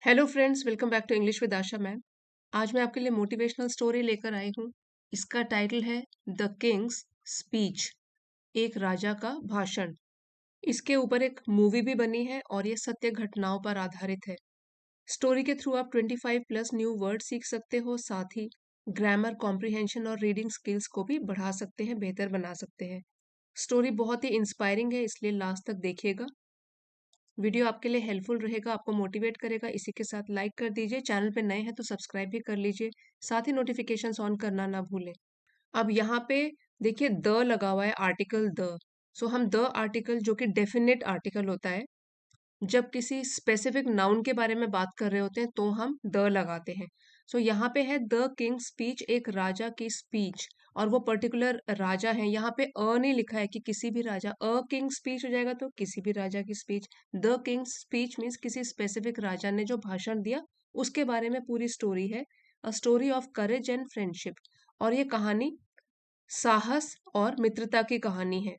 Hello friends, welcome back to English with Asha ma'am. आज मैं आपके लिए मोटिवेशनल स्टोरी लेकर आई हूँ। इसका टाइटल है द किंग्स स्पीच, एक राजा का भाषण। इसके ऊपर एक मूवी भी बनी है और ये सत्य घटनाओं पर आधारित है। स्टोरी के थ्रू आप 25 प्लस न्यू वर्ड सीख सकते हो, साथ ही ग्रामर कॉम्प्रिहेंशन और रीडिंग स्किल्स को भी बढ़ा सकते हैं, बेहतर बना सकते हैं। स्टोरी बहुत ही इंस्पायरिंग है, इसलिए लास्ट तक देखिएगा। वीडियो आपके लिए हेल्पफुल रहेगा, आपको मोटिवेट करेगा। इसी के साथ लाइक कर दीजिए, चैनल पे नए हैं तो सब्सक्राइब भी कर लीजिए, साथ ही नोटिफिकेशंस ऑन करना ना भूलें। अब यहाँ पे देखिए द लगा हुआ है, आर्टिकल द। सो हम द आर्टिकल, जो कि डेफिनेट आर्टिकल होता है, जब किसी स्पेसिफिक नाउन के बारे में बात कर रहे होते हैं तो हम द लगाते हैं। सो यहाँ पे है द किंग स्पीच, एक राजा की स्पीच, और वो पर्टिकुलर राजा है। यहाँ पे नहीं लिखा है कि किसी भी राजा, किंग स्पीच हो जाएगा तो किसी भी राजा की speech. The king speech means किसी स्पेसिफिक राजा ने जो भाषण दिया उसके बारे में पूरी स्टोरी है। A story of courage and friendship, और ये कहानी साहस और मित्रता की कहानी है।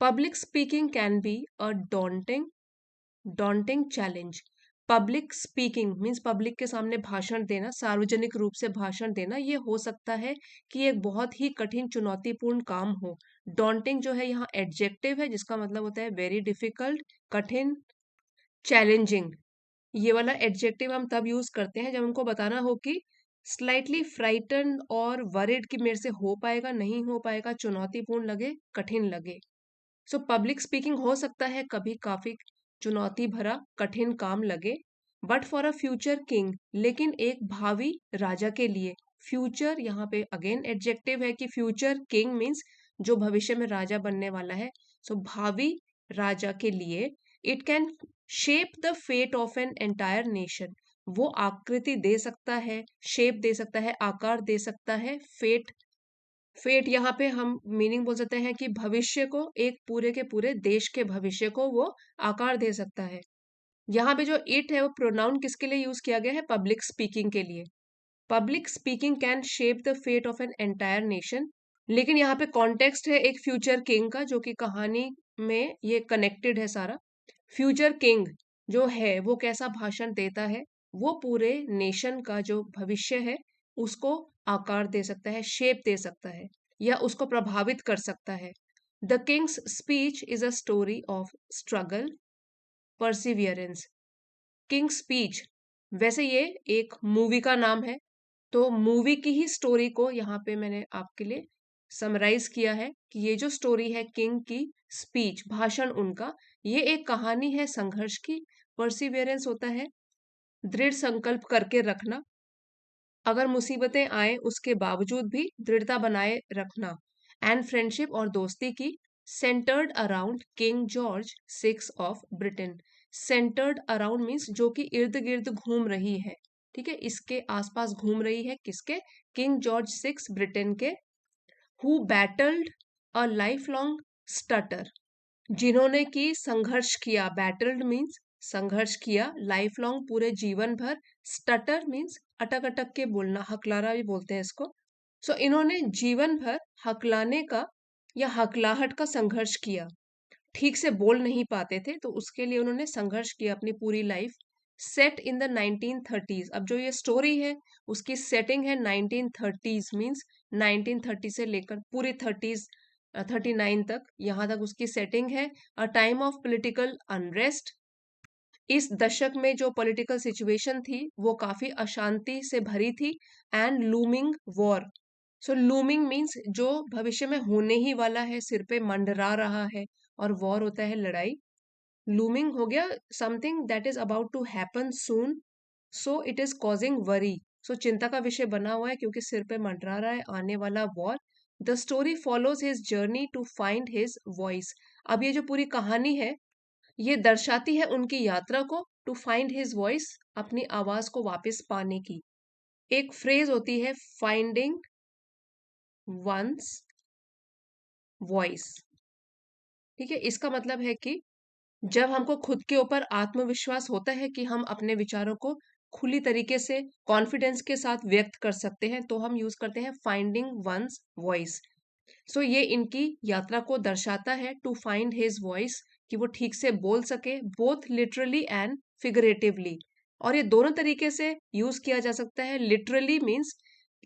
Public speaking can be a daunting challenge. Public speaking means public के सामने भाषण देना, सार्वजनिक रूप से भाषण देना, ये हो सकता है कि एक बहुत ही कठिन चुनौतीपूर्ण काम हो। डॉन्टिंग जो है यहाँ एडजेक्टिव है, जिसका मतलब होता है वेरी डिफिकल्ट, कठिन, चैलेंजिंग। ये वाला एडजेक्टिव हम तब यूज करते हैं जब हमको बताना हो कि स्लाइटली फ्राइटन और वरिड कि मेरे से हो पाएगा नहीं हो पाएगा, चुनौतीपूर्ण लगे, कठिन लगे। सो पब्लिक स्पीकिंग हो सकता है कभी काफी चुनौती भरा, कठिन काम लगे, but for a future king, लेकिन एक भावी राजा के लिए। फ्यूचर यहाँ पे अगेन एडजेक्टिव है कि फ्यूचर किंग मीन्स जो भविष्य में राजा बनने वाला है। सो भावी राजा के लिए it can shape the fate of an entire nation. वो आकृति दे सकता है, शेप दे सकता है, आकार दे सकता है। फेट, फेट यहाँ पे हम मीनिंग बोल सकते हैं कि भविष्य को, एक पूरे के पूरे देश के भविष्य को वो आकार दे सकता है। यहाँ पे जो इट है वो प्रोनाउन किसके लिए यूज किया गया है? पब्लिक स्पीकिंग के लिए। Public speaking can shape the fate of an entire nation. लेकिन यहाँ पे कॉन्टेक्स्ट है एक फ्यूचर किंग का, जो कि कहानी में ये कनेक्टेड है सारा। फ्यूचर किंग जो है वो कैसा भाषण देता है? वो पूरे नेशन का जो भविष्य है उसको आकार दे सकता है, शेप दे सकता है, या उसको प्रभावित कर सकता है। The Kings speech is a story of struggle, Perseverance. King speech, वैसे ये एक मूवी का नाम है, तो मूवी की ही स्टोरी को यहाँ पे मैंने आपके लिए समराइज किया है कि ये जो स्टोरी है किंग की स्पीच, भाषण उनका, ये एक कहानी है संघर्ष की। परसिवियरेंस होता है दृढ़ संकल्प करके रखना, अगर मुसीबतें आए उसके बावजूद भी दृढ़ता बनाए रखना। एंड फ्रेंडशिप, और दोस्ती की। Centred around king George six of Britain. Centred around means जो कि इर्द गिर्द घूम रही है, ठीक है, इसके आसपास घूम रही है, किसके? किंग जॉर्ज सिक्स, ब्रिटेन के। Who battled a life long stutter, जिन्होंने की संघर्ष किया। बैटल्ड मीन्स संघर्ष किया, लाइफ लॉन्ग पूरे जीवन भर। स्टटर मीन्स अटक अटक के बोलना, हकलाना भी बोलते हैं इसको। सो इन्होंने जीवन भर हकलाने का या हकलाहट का संघर्ष किया। ठीक से बोल नहीं पाते थे तो उसके लिए उन्होंने संघर्ष किया अपनी पूरी life. Set in the 1930s, अब जो ये स्टोरी है उसकी सेटिंग है 1930s, मीन्स 1930 से लेकर पूरी 30s, 39 तक, यहाँ तक उसकी सेटिंग है। A time of political unrest, इस दशक में जो पॉलिटिकल सिचुएशन थी वो काफी अशांति से भरी थी। And looming war, so looming means जो भविष्य में होने ही वाला है, सिर पे मंडरा रहा है, और वॉर होता है लड़ाई। लूमिंग हो गया something that is about to happen soon, so it is causing worry. So चिंता का विषय बना हुआ है क्योंकि सिर पे मंडरा रहा है आने वाला war. The story follows his journey to find his voice. अब ये जो पूरी कहानी है ये दर्शाती है उनकी यात्रा को, टू फाइंड हिज वॉइस, अपनी आवाज को वापस पाने की। एक फ्रेज होती है फाइंडिंग वंस वॉइस, ठीक है, इसका मतलब है कि जब हमको खुद के ऊपर आत्मविश्वास होता है कि हम अपने विचारों को खुली तरीके से कॉन्फिडेंस के साथ व्यक्त कर सकते हैं तो हम यूज करते हैं फाइंडिंग वंस वॉइस। सो ये इनकी यात्रा को दर्शाता है, टू फाइंड हिज वॉइस, कि वो ठीक से बोल सके, बोथ लिटरली एंड फिगरेटिवली। और ये दोनों तरीके से यूज किया जा सकता है। लिटरली मीन्स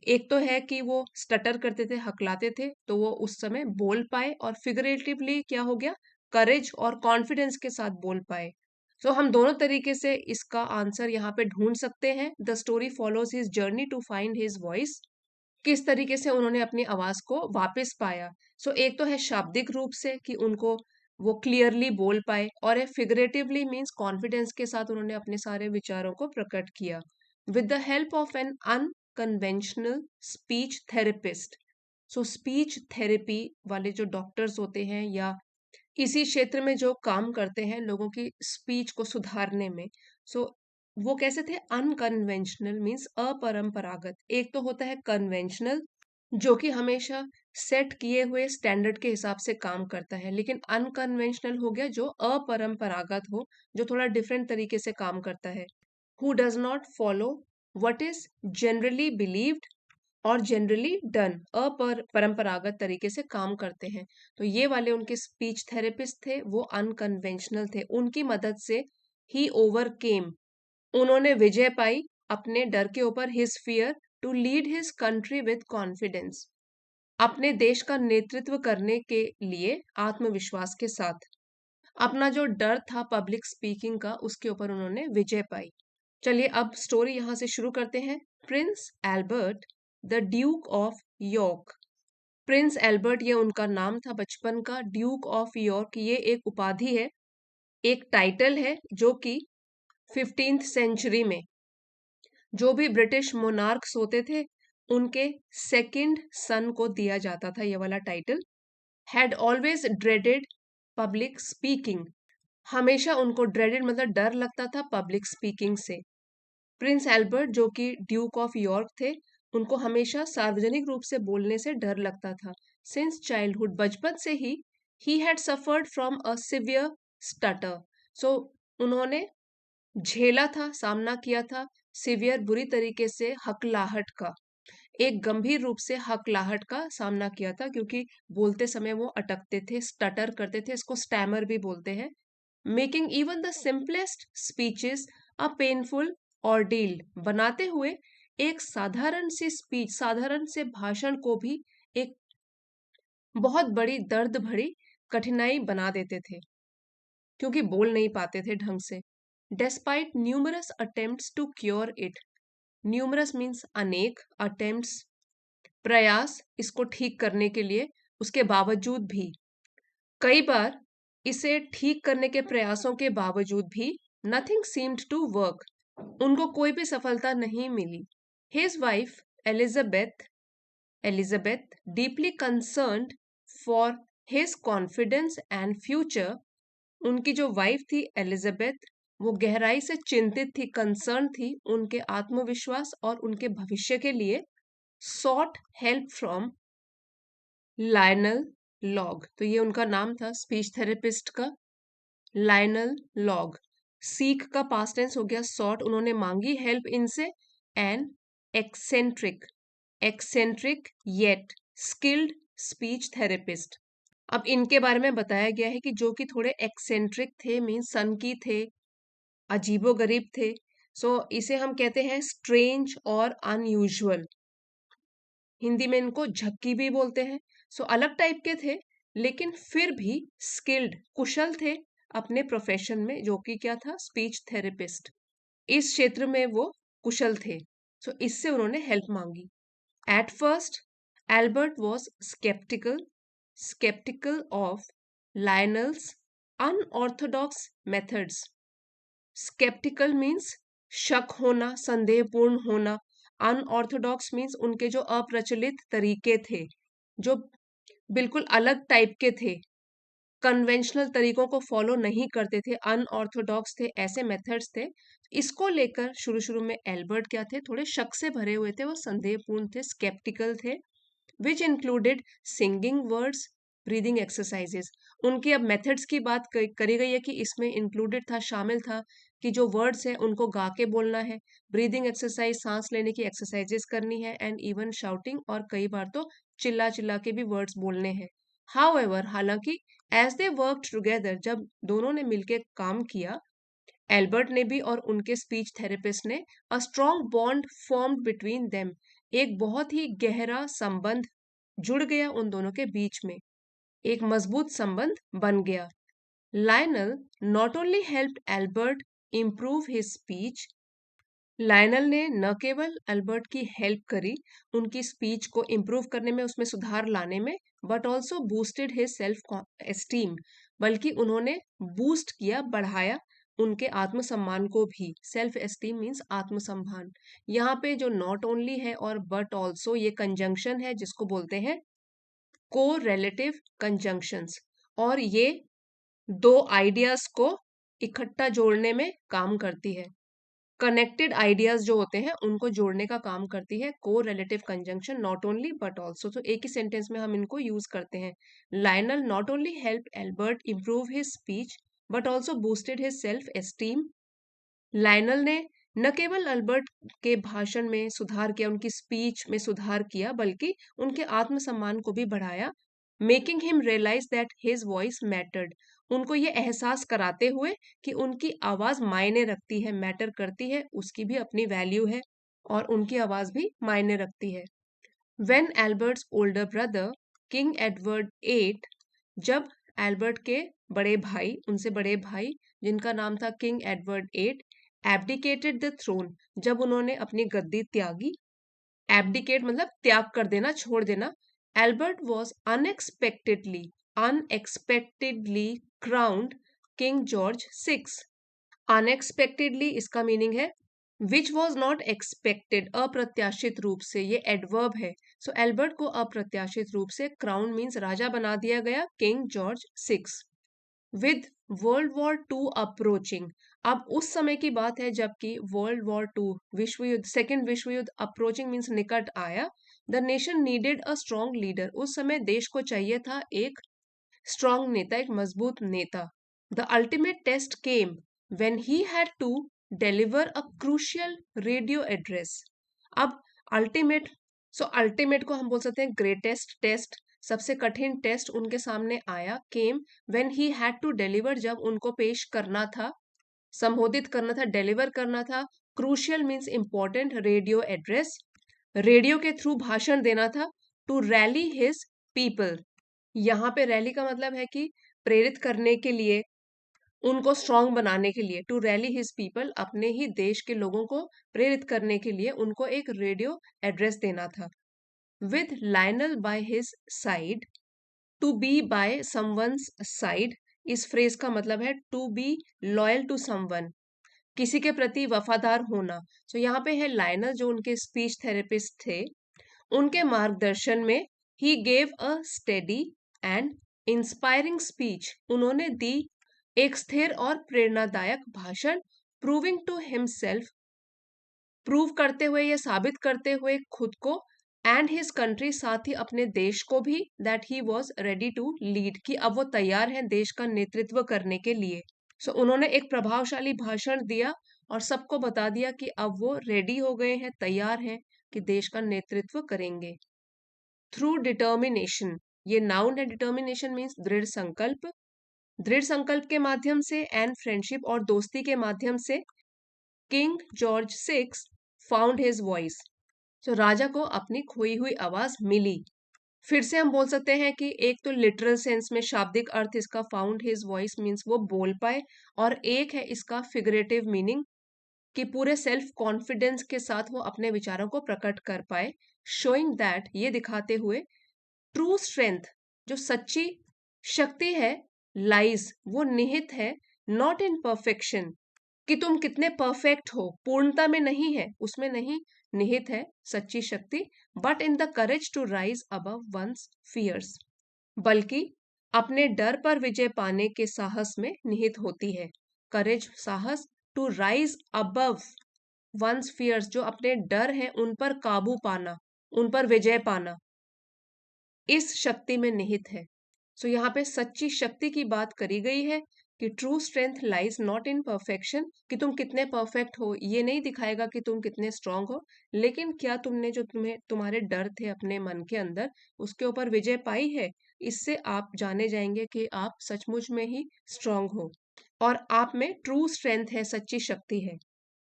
एक तो है कि वो स्टटर करते थे, हकलाते थे, तो वो उस समय बोल पाए, और फिगरेटिवली क्या हो गया, करेज और कॉन्फिडेंस के साथ बोल पाए। सो हम दोनों तरीके से इसका आंसर यहाँ पे ढूंढ सकते हैं। The story follows his journey to find his voice, किस तरीके से उन्होंने अपनी आवाज को वापस पाया। सो एक तो है शाब्दिक रूप से कि उनको वो क्लियरली बोल पाए, और है फिगरेटिवली मीन्स कॉन्फिडेंस के साथ उन्होंने अपने सारे विचारों को प्रकट किया with the help of an unconventional speech therapist. So speech therapy वाले जो डॉक्टर्स होते हैं या इसी क्षेत्र में जो काम करते हैं लोगों की स्पीच को सुधारने में, सो वो कैसे थे, अनकन्वेंशनल मीन्स अपरंपरागत। एक तो होता है कन्वेंशनल, जो कि हमेशा सेट किए हुए स्टैंडर्ड के हिसाब से काम करता है, लेकिन अनकन्वेंशनल हो गया जो अपरंपरागत हो, जो थोड़ा डिफरेंट तरीके से काम करता है। Who does not follow what is generally believed और जनरली डन, परंपरागत तरीके से काम करते हैं। तो ये वाले उनके स्पीच थेरेपिस्ट थे, वो अनकन्वेंशनल थे। उनकी मदद से ही ओवरकेम, उन्होंने विजय पाई अपने डर के ऊपर, his fear to lead his country with confidence, अपने देश का नेतृत्व करने के लिए आत्मविश्वास के साथ। अपना जो डर था पब्लिक स्पीकिंग का, उसके ऊपर उन्होंने विजय पाई। चलिए अब स्टोरी यहां से शुरू करते हैं। Prince Albert the Duke of York. Prince Albert ये उनका नाम था बचपन का। ड्यूक ऑफ यॉर्क ये एक उपाधि है, एक टाइटल है, जो कि 15th सेंचुरी में जो भी ब्रिटिश मोनार्क्स होते थे उनके सेकंड सन को दिया जाता था, ये वाला title. Had always dreaded public speaking, हमेशा उनको ड्रेडेड मतलब डर लगता था पब्लिक स्पीकिंग से। प्रिंस एल्बर्ट जो कि ड्यूक ऑफ यॉर्क थे, उनको हमेशा सार्वजनिक रूप से बोलने से डर लगता था। सिंस चाइल्डहुड, बचपन से ही had suffered from a severe stutter. So उन्होंने झेला था, सामना किया था सिवियर, बुरी तरीके से हकलाहट का, एक गंभीर रूप से हकलाहट का सामना किया था, क्योंकि बोलते समय वो अटकते थे, स्टटर करते थे, इसको स्टैमर भी बोलते हैं। Making even the simplest speeches a painful ordeal, बनाते हुए एक साधारण सी स्पीच, साधारण से भाषण को भी एक बहुत बड़ी दर्द भरी कठिनाई बना देते थे, क्योंकि बोल नहीं पाते थे ढंग से। Despite numerous attempts to cure it, numerous means अनेक, अटेम्प्ट्स प्रयास इसको ठीक करने के लिए, उसके बावजूद भी, कई बार इसे ठीक करने के प्रयासों के बावजूद भी, नथिंग सीम्ड टू वर्क, उनको कोई भी सफलता नहीं मिली। His wife Elizabeth Elizabeth deeply concerned for his confidence and future, उनकी जो वाइफ थी एलिजाबेथ, वो गहराई से चिंतित थी, कंसर्न थी उनके आत्मविश्वास और उनके भविष्य के लिए। Sought help from Lionel Logue, तो ये उनका नाम था स्पीच थेरेपिस्ट का, लायनल लॉग। सीख का पास्ट टेंस हो गया सॉट, उन्होंने मांगी हेल्प इनसे। An eccentric eccentric yet skilled speech therapist, अब इनके बारे में बताया गया है कि जो कि थोड़े एक्सेंट्रिक थे, मीन सनकी थे, अजीबोगरीब थे। सो इसे हम कहते हैं स्ट्रेंज और अनयूजुअल, हिंदी में इनको झक्की भी बोलते हैं। सो अलग टाइप के थे, लेकिन फिर भी स्किल्ड, कुशल थे अपने प्रोफेशन में, जो कि क्या था, स्पीच थेरेपिस्ट। इस क्षेत्र में वो कुशल थे। सो इससे उन्होंने हेल्प मांगी। At first Albert was skeptical of Lionel's unorthodox methods. Skeptical means शक होना, संदेहपूर्ण होना। अनऑर्थोडॉक्स मीन्स उनके जो अप्रचलित तरीके थे, जो बिल्कुल अलग टाइप के थे, कन्वेंशनल तरीकों को फॉलो नहीं करते थे, अनऑर्थोडॉक्स थे, ऐसे मेथड्स थे। इसको लेकर शुरू शुरू में एल्बर्ट क्या थे, थोड़े शक से भरे हुए थे, वो संदेहपूर्ण थे, स्केप्टिकल थे। Which included singing words, breathing exercises. उनकी अब मेथड्स की बात करी गई है कि इसमें इंक्लूडेड था, शामिल था कि जो वर्ड्स है उनको गा के बोलना है, ब्रीदिंग एक्सरसाइज सांस लेने की एक्सरसाइजेस करनी है, एंड इवन शाउटिंग, और कई बार तो चिल्ला चिल्ला के भी वर्ड्स बोलने हैं। हाउएवर, हालांकि एज दे वर्क टुगेदर, जब दोनों ने मिलकर काम किया, एल्बर्ट ने भी और उनके स्पीच थेरेपिस्ट ने a strong bond formed between them, एक बहुत ही गहरा संबंध जुड़ गया उन दोनों के बीच में, एक मजबूत संबंध बन गया। Lionel not only helped Albert improve his speech, Lionel ने न केवल अल्बर्ट की हेल्प करी उनकी स्पीच को इम्प्रूव करने में, उसमें सुधार लाने में, but also boosted his self esteem, बल्कि उन्होंने बूस्ट किया, बढ़ाया उनके आत्मसम्मान को भी। सेल्फ एस्टीम मीन्स आत्मसम्मान। यहाँ पे जो नॉट ओनली है और बट ऑल्सो, ये कंजंक्शन है जिसको बोलते हैं को रिलेटिव कंजंक्शंस, और ये दो आइडियाज को इकट्ठा जोड़ने में काम करती है। कनेक्टेड आइडियाज जो होते हैं उनको जोड़ने का काम करती है को relative conjunction, not only but also. तो एक ही सेंटेंस में हम इनको यूज करते हैं। Lionel not only help Albert improve his speech but also boosted his self esteem, Lionel ने न केवल अल्बर्ट के भाषण में सुधार किया, उनकी स्पीच में सुधार किया, बल्कि उनके आत्मसम्मान को भी बढ़ाया, making him realise that his voice mattered, उनको ये एहसास कराते हुए कि उनकी आवाज मायने रखती है, मैटर करती है, उसकी भी अपनी वैल्यू है और उनकी आवाज भी मायने रखती है। When Albert's older brother, King Edward VIII, जब एल्बर्ट के बड़े भाई, उनसे बड़े भाई जिनका नाम था King Edward eight, abdicated the throne, जब उन्होंने अपनी गद्दी त्यागी, एब्डिकेट मतलब त्याग कर देना, छोड़ देना, Albert was unexpectedly crowned king George six. Unexpectedly इसका मीनिंग है विच वॉज नॉट एक्सपेक्टेड, अप्रत्याशित रूप से, ये एडवर्ब है। सो एल्बर्ट को अप्रत्याशित रूप से क्राउन मीन्स राजा बना दिया गया, King George six. With World War two approaching, अब उस समय की बात है जबकि वर्ल्ड वॉर टू, विश्व युद्ध, सेकेंड विश्व युद्ध, अप्रोचिंग मीन्स निकट आया। The nation needed a strong leader, उस समय देश को चाहिए था एक स्ट्रॉन्ग नेता, एक मजबूत नेता। The ultimate test came when he had to deliver a crucial radio address. अब अल्टीमेट, सो अल्टीमेट को हम बोल सकते हैं ग्रेटेस्ट टेस्ट, सबसे कठिन टेस्ट उनके सामने आया, came when he had to deliver, जब उनको पेश करना था, संबोधित करना था, डिलीवर करना था, crucial means important, radio address, radio के थ्रू भाषण देना था, टू रैली हिज पीपल, यहाँ पे रैली का मतलब है कि प्रेरित करने के लिए, उनको स्ट्रांग बनाने के लिए, टू रैली हिज पीपल, अपने ही देश के लोगों को प्रेरित करने के लिए उनको एक रेडियो एड्रेस देना था। With Lionel by his side, to be by someone's side, इस फ्रेज का मतलब है to be loyal to someone, किसी के प्रति वफादार होना। तो यहाँ पे है लायनल जो उनके स्पीच थेरेपिस्ट थे, उनके मार्गदर्शन में he gave a steady and inspiring speech, उन्होंने दी एक स्थिर और प्रेरणादायक भाषण, प्रूविंग टू हिमसेल्फ, प्रूव करते हुए, ये साबित करते हुए खुद को, एंड हिज कंट्री, साथ ही अपने देश को भी, that he was ready to lead, कि अब वो तैयार है देश का नेतृत्व करने के लिए। सो उन्होंने एक प्रभावशाली भाषण दिया और सबको बता दिया कि अब वो रेडी हो गए हैं, तैयार हैं कि देश का नेतृत्व करेंगे। थ्रू डिटर्मिनेशन, ये नाउन है, डिटर्मिनेशन मीन्स दृढ़ संकल्प, दृढ़ संकल्प के माध्यम से, एंड फ्रेंडशिप और दोस्ती के माध्यम से, king George six found his voice, तो राजा को अपनी खोई हुई आवाज मिली। फिर से हम बोल सकते हैं कि एक तो लिटरल सेंस में शाब्दिक अर्थ इसका फाउंड हिज वॉइस मीन्स वो बोल पाए, और एक है इसका फिगरेटिव मीनिंग कि पूरे सेल्फ कॉन्फिडेंस के साथ वो अपने विचारों को प्रकट कर पाए, शोइंग दैट, ये दिखाते हुए, ट्रू स्ट्रेंथ, जो सच्ची शक्ति है, लाइज, वो निहित है, नॉट इन परफेक्शन, कि तुम कितने परफेक्ट हो, पूर्णता में नहीं है, उसमें नहीं निहित है सच्ची शक्ति, but in the courage to rise above one's fears, बल्कि अपने डर पर विजय पाने के साहस में निहित होती है। करेज साहस, to rise above one's fears, जो अपने डर हैं उन पर काबू पाना, उन पर विजय पाना, इस शक्ति में निहित है। सो यहाँ पे सच्ची शक्ति की बात करी गई है कि true strength lies not in perfection, कि तुम कितने परफेक्ट हो ये नहीं दिखाएगा कि तुम कितने स्ट्रांग हो, लेकिन क्या तुमने जो तुम्हारे डर थे अपने मन के अंदर उसके ऊपर विजय पाई है, इससे आप जाने जाएंगे कि आप सचमुच में ही स्ट्रांग हो। और आप में ट्रू स्ट्रेंथ है, सच्ची शक्ति है।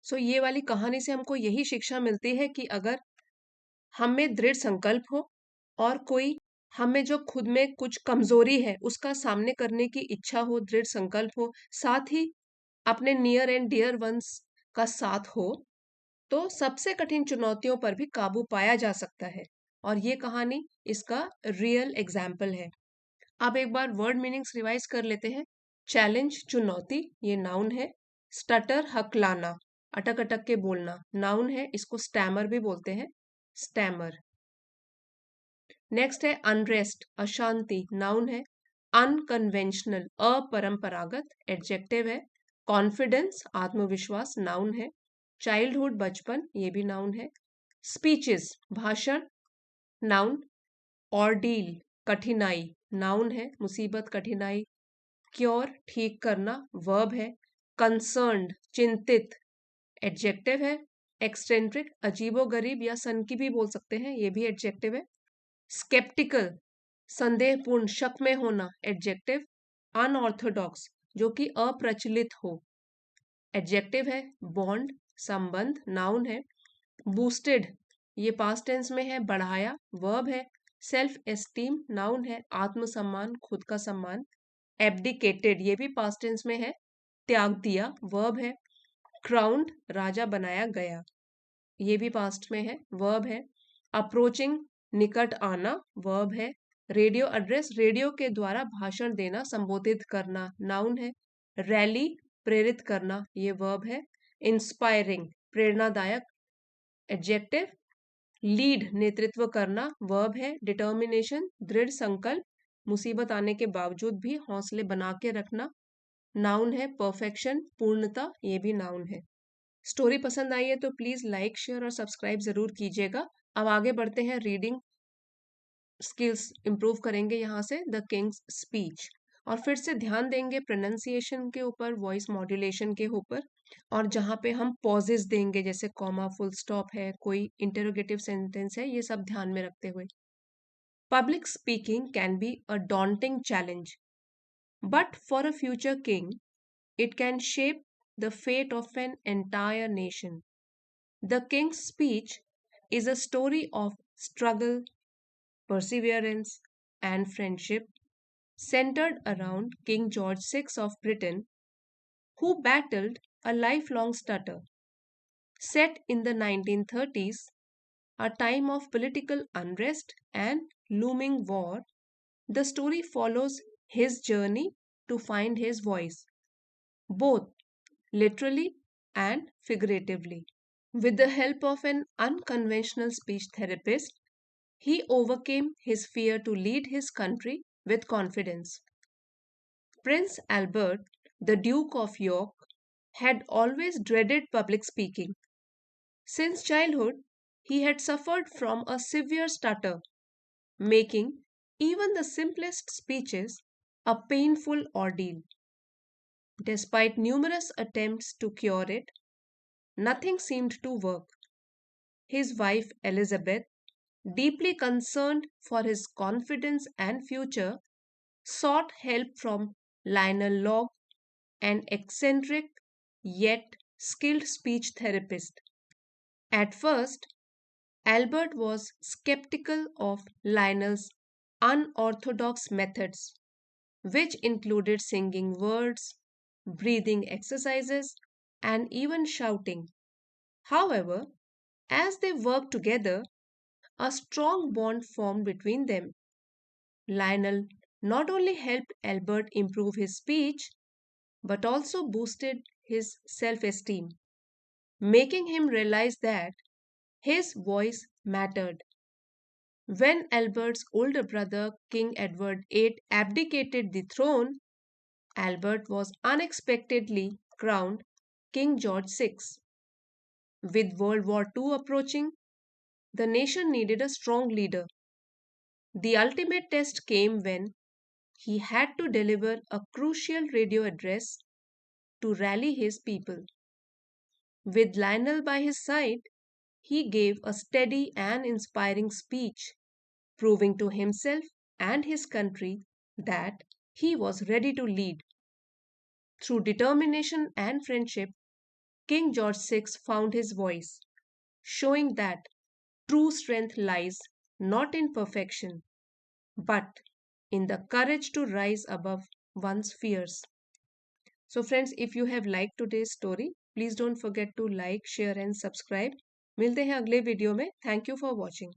सो ये वाली कहानी से हमको यही शिक्षा मिलती है कि अगर हम में दृढ़ संकल्प हो और कोई हमें जो खुद में कुछ कमजोरी है उसका सामने करने की इच्छा हो, दृढ़ संकल्प हो, साथ ही अपने नियर एंड डियर वंस का साथ हो, तो सबसे कठिन चुनौतियों पर भी काबू पाया जा सकता है। और ये कहानी इसका रियल एग्जाम्पल है। अब एक बार वर्ड मीनिंग्स रिवाइज कर लेते हैं। चैलेंज चुनौती, ये नाउन है। स्टटर हकलाना, अटक अटक के बोलना, नाउन है। इसको स्टैमर भी बोलते हैं, स्टैमर। नेक्स्ट है अनरेस्ट, अशांति, नाउन है। अनकन्वेंशनल, अपरंपरागत, एडजेक्टिव है। कॉन्फिडेंस, आत्मविश्वास, नाउन है। चाइल्डहुड, बचपन, ये भी नाउन है। स्पीचेस, भाषण, नाउन। ऑर्डील, कठिनाई, नाउन है। मुसीबत, कठिनाई। क्योर, ठीक करना, वर्ब है। कंसर्न्ड, चिंतित, एडजेक्टिव है। एक्सटेंट्रिक, अजीबोगरीब या सन की भी बोल सकते हैं, ये भी एडजेक्टिव है। स्केप्टिकल, संदेहपूर्ण, शक में होना, एडजेक्टिव। अनऑर्थोडॉक्स, जो कि अप्रचलित हो, एडजेक्टिव है। बॉन्ड, संबंध, नाउन है। बूस्टेड, ये पास्ट टेंस में है, बढ़ाया, वर्ब है। सेल्फ एस्टीम, नाउन है। आत्मसम्मान, खुद का सम्मान। एब्डिकेटेड, ये भी पास्ट टेंस में है, त्याग दिया, वर्ब है। क्राउन्ड, राजा बनाया गया, ये भी पास्ट में है, वर्ब है। अप्रोचिंग, निकट आना, वर्ब है। रेडियो एड्रेस, रेडियो के द्वारा भाषण देना, संबोधित करना, नाउन है। रैली, प्रेरित करना, ये वर्ब है। इंस्पायरिंग, प्रेरणादायक, एडजेक्टिव। लीड, नेतृत्व करना, वर्ब है। डिटर्मिनेशन, दृढ़ संकल्प, मुसीबत आने के बावजूद भी हौसले बना के रखना, नाउन है। परफेक्शन, पूर्णता, ये भी नाउन है। स्टोरी पसंद आई है तो प्लीज लाइक, शेयर और सब्सक्राइब जरूर कीजिएगा। अब आगे बढ़ते हैं, रीडिंग स्किल्स इंप्रूव करेंगे यहाँ से। द किंग्स स्पीच, और फिर से ध्यान देंगे प्रोनाउंसिएशन के ऊपर, वॉइस मॉड्यूलेशन के ऊपर, और जहाँ पे हम पॉजेस देंगे जैसे कॉमा, फुल स्टॉप है, कोई इंटरोगेटिव सेंटेंस है, ये सब ध्यान में रखते हुए। Public speaking can be a daunting challenge, but for a future king, it can shape the fate of an entire nation. The King's Speech is a story of struggle, perseverance, and friendship centered around King George VI of Britain, who battled a lifelong stutter. Set in the 1930s, a time of political unrest and looming war, the story follows his journey to find his voice, both literally and figuratively. With the help of an unconventional speech therapist, he overcame his fear to lead his country with confidence. Prince Albert, the Duke of York, had always dreaded public speaking. Since childhood, he had suffered from a severe stutter, making even the simplest speeches a painful ordeal. Despite numerous attempts to cure it, nothing seemed to work. His wife Elizabeth, deeply concerned for his confidence and future, sought help from Lionel Locke, an eccentric yet skilled speech therapist. At first, Albert was skeptical of Lionel's unorthodox methods, which included singing words, breathing exercises, and even shouting. However, as they worked together, a strong bond formed between them. Lionel not only helped Albert improve his speech, but also boosted his self esteem, making him realize that his voice mattered. When Albert's older brother, King Edward VIII, abdicated the throne, Albert was unexpectedly crowned King George VI. With World War II approaching, the nation needed a strong leader. The ultimate test came when he had to deliver a crucial radio address to rally his people. With Lionel by his side, he gave a steady and inspiring speech, proving to himself and his country that he was ready to lead. Through determination and friendship, King George VI found his voice, showing that true strength lies not in perfection, but in the courage to rise above one's fears. So, friends, if you have liked today's story, please don't forget to like, share, and subscribe. मिलते हैं अगले video में. Thank you for watching.